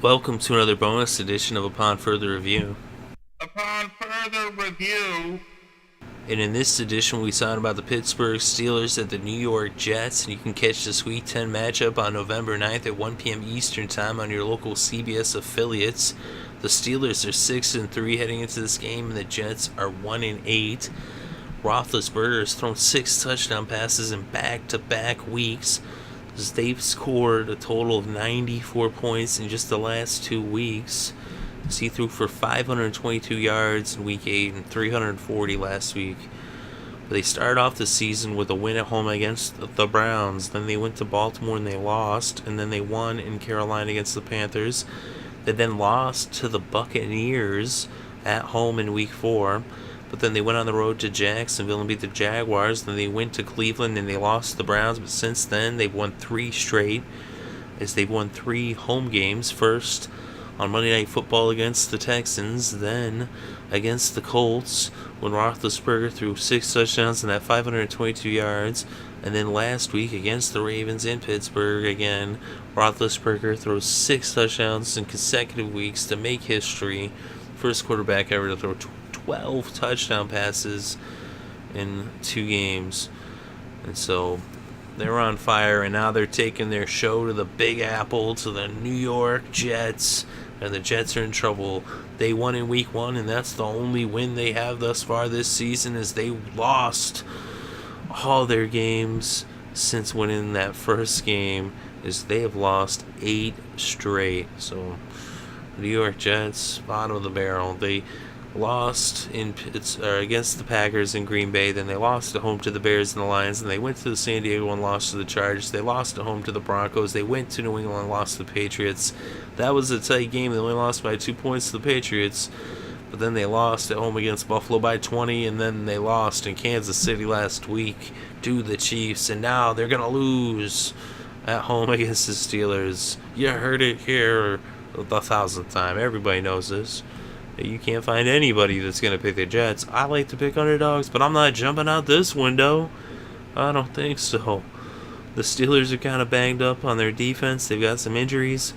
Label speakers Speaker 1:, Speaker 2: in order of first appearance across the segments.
Speaker 1: Welcome to another bonus edition of Upon Further Review.
Speaker 2: Upon further review,
Speaker 1: And in this edition, we talk about the Pittsburgh Steelers at the New York Jets. And you can catch the Sweet 10 matchup on November 9th at 1 p.m. Eastern Time on your local CBS affiliates. The Steelers are 6-3 heading into this game, and the Jets are 1-8. Roethlisberger has thrown 6 touchdown passes in back-to-back weeks, as they've scored a total of 94 points in just the last 2 weeks. He threw for 522 yards in Week 8 and 340 last week. They started off the season with a win at home against the Browns. Then they went to Baltimore and they lost. And then they won in Carolina against the Panthers. They then lost to the Buccaneers at home in Week 4. But then they went on the road to Jacksonville and beat the Jaguars. Then they went to Cleveland and they lost to the Browns. But since then, they've won 3 straight, as they've won 3 home games. First on Monday Night Football against the Texans, then against the Colts, when Roethlisberger threw 6 touchdowns and had 522 yards, and then last week against the Ravens in Pittsburgh again, Roethlisberger throws 6 touchdowns in consecutive weeks to make history. First quarterback ever to throw 12 touchdown passes in 2 games. And so they're on fire, and now they're taking their show to the Big Apple, to the New York Jets, and the Jets are in trouble. They won in Week 1, and that's the only win they have thus far this season, as they lost all their games since winning that first game, as they have lost 8 straight. So New York Jets, bottom of the barrel. They lost against the Packers in Green Bay. Then they lost at home to the Bears and the Lions. And they went to San Diego and lost to the Chargers. They lost at home to the Broncos. They went to New England and lost to the Patriots. That was a tight game. They only lost by 2 points to the Patriots. But then they lost at home against Buffalo by 20. And then they lost in Kansas City last week to the Chiefs. And now they're going to lose at home against the Steelers. You heard it here the 1,000th time. Everybody knows this. You can't find anybody that's going to pick the Jets. I like to pick underdogs, but I'm not jumping out this window. I don't think so. The Steelers are kind of banged up on their defense. They've got some injuries,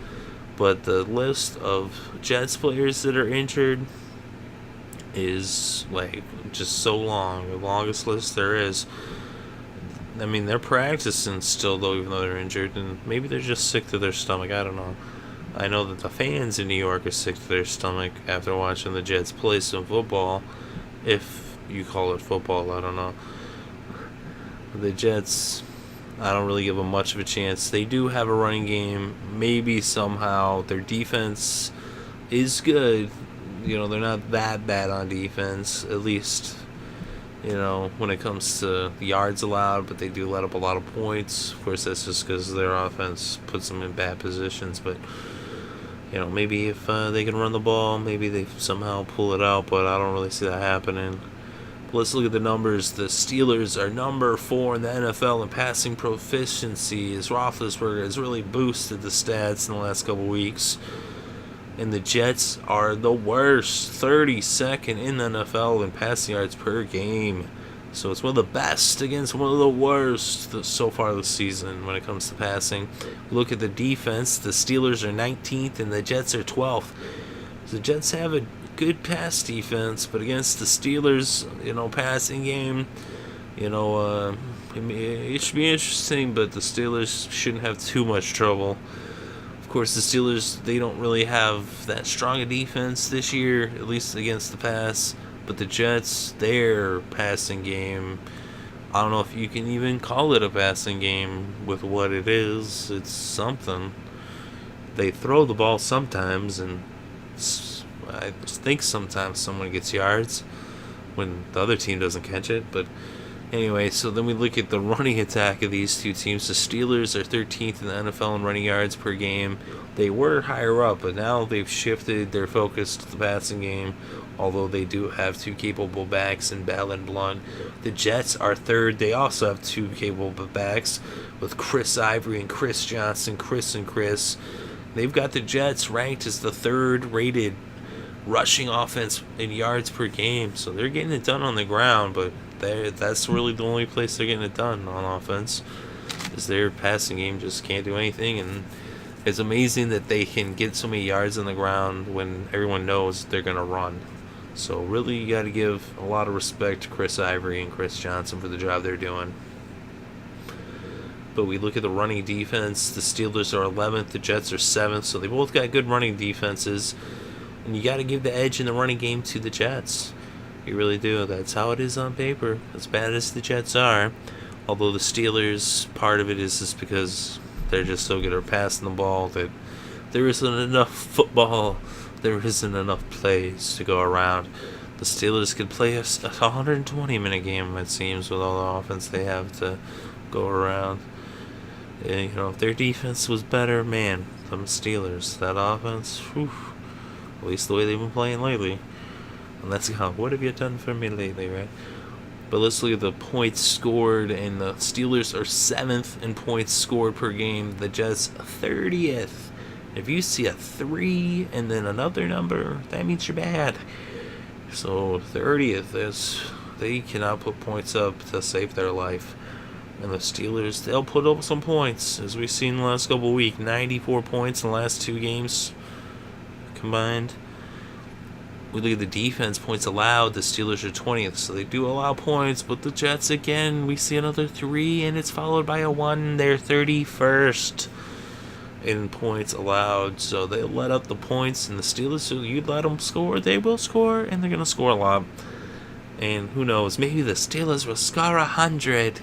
Speaker 1: but the list of Jets players that are injured is just so long. The longest list there is. I mean, they're practicing still, though, even though they're injured, and maybe they're just sick to their stomach. I don't know. I know that the fans in New York are sick to their stomach after watching the Jets play some football, if you call it football. I don't know. The Jets, I don't really give them much of a chance. They do have a running game. Maybe somehow their defense is good. They're not that bad on defense, at least, when it comes to yards allowed, but they do let up a lot of points. Of course, that's just because their offense puts them in bad positions, but maybe if they can run the ball, maybe they somehow pull it out, but I don't really see that happening. But let's look at the numbers. The Steelers are number 4 in the NFL in passing proficiency, as Roethlisberger has really boosted the stats in the last couple weeks. And the Jets are the worst, 32nd in the NFL in passing yards per game. So it's one of the best against one of the worst so far this season when it comes to passing. Look at the defense. The Steelers are 19th and the Jets are 12th. The Jets have a good pass defense, but against the Steelers, passing game, it should be interesting, but the Steelers shouldn't have too much trouble. Of course, the Steelers, they don't really have that strong a defense this year, at least against the pass. But the Jets, their passing game, I don't know if you can even call it a passing game with what it is. It's something. They throw the ball sometimes, and I think sometimes someone gets yards when the other team doesn't catch it. But anyway, so then we look at the running attack of these two teams. The Steelers are 13th in the NFL in running yards per game. They were higher up, but now they've shifted their focus to the passing game, although they do have 2 capable backs in Bell and Blunt. The Jets are 3rd. They also have 2 capable backs with Chris Ivory and Chris Johnson, Chris and Chris. They've got the Jets ranked as the 3rd rated rushing offense in yards per game, so they're getting it done on the ground, but that's really the only place they're getting it done on offense, is their passing game just can't do anything, and It's amazing that they can get so many yards on the ground when everyone knows they're going to run. So really, you got to give a lot of respect to Chris Ivory and Chris Johnson for the job they're doing. But we look at the running defense. The Steelers are 11th. The Jets are 7th. So they both got good running defenses. And you got to give the edge in the running game to the Jets. You really do. That's how it is on paper. As bad as the Jets are. Although the Steelers, part of it is just because they're just so good at passing the ball that there isn't enough football. There isn't enough plays to go around. The Steelers could play a 120-minute game, it seems, with all the offense they have to go around. And, if their defense was better, man, them Steelers, that offense, whew, at least the way they've been playing lately. And that's what have you done for me lately, right? But let's look at the points scored, and the Steelers are 7th in points scored per game. The Jets 30th. If you see a 3 and then another number, that means you're bad. So 30th is they cannot put points up to save their life. And the Steelers, they'll put up some points, as we've seen the last couple of weeks. 94 points in the last 2 games combined. We look at the defense, points allowed. The Steelers are 20th, so they do allow points. But the Jets, again, we see another 3, and it's followed by a 1. They're 31st in points allowed. So they let up the points, and the Steelers, so you let them score, they will score, and they're going to score a lot. And who knows, maybe the Steelers will score 100.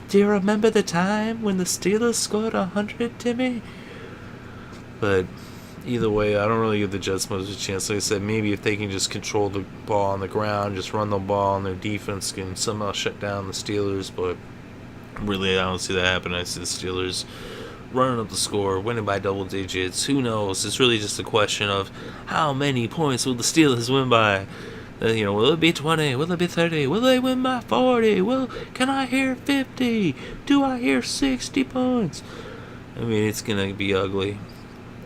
Speaker 1: Do you remember the time when the Steelers scored 100, Timmy? But either way, I don't really give the Jets much of a chance. Like I said, maybe if they can just control the ball on the ground, just run the ball, and their defense can somehow shut down the Steelers. But really, I don't see that happening. I see the Steelers running up the score, winning by double digits. Who knows? It's really just a question of how many points will the Steelers win by. Will it be 20? Will it be 30? Will they win by 40? Can I hear 50? Do I hear 60 points? I mean, it's going to be ugly.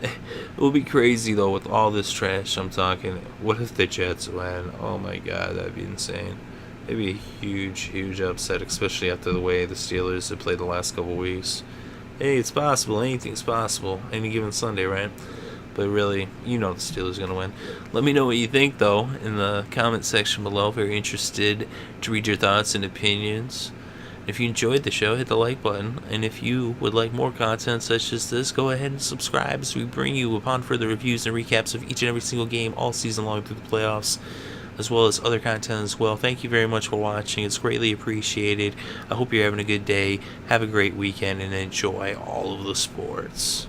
Speaker 1: It will be crazy, though, with all this trash I'm talking. What if the Jets win? Oh, my God, that'd be insane. It'd be a huge, huge upset, especially after the way the Steelers have played the last couple weeks. Hey, it's possible. Anything's possible. Any given Sunday, right? But really, the Steelers are going to win. Let me know what you think, though, in the comment section below. Very interested to read your thoughts and opinions. If you enjoyed the show, hit the like button. And if you would like more content such as this, go ahead and subscribe as we bring you upon further reviews and recaps of each and every single game all season long through the playoffs, as well as other content as well. Thank you very much for watching. It's greatly appreciated. I hope you're having a good day. Have a great weekend and enjoy all of the sports.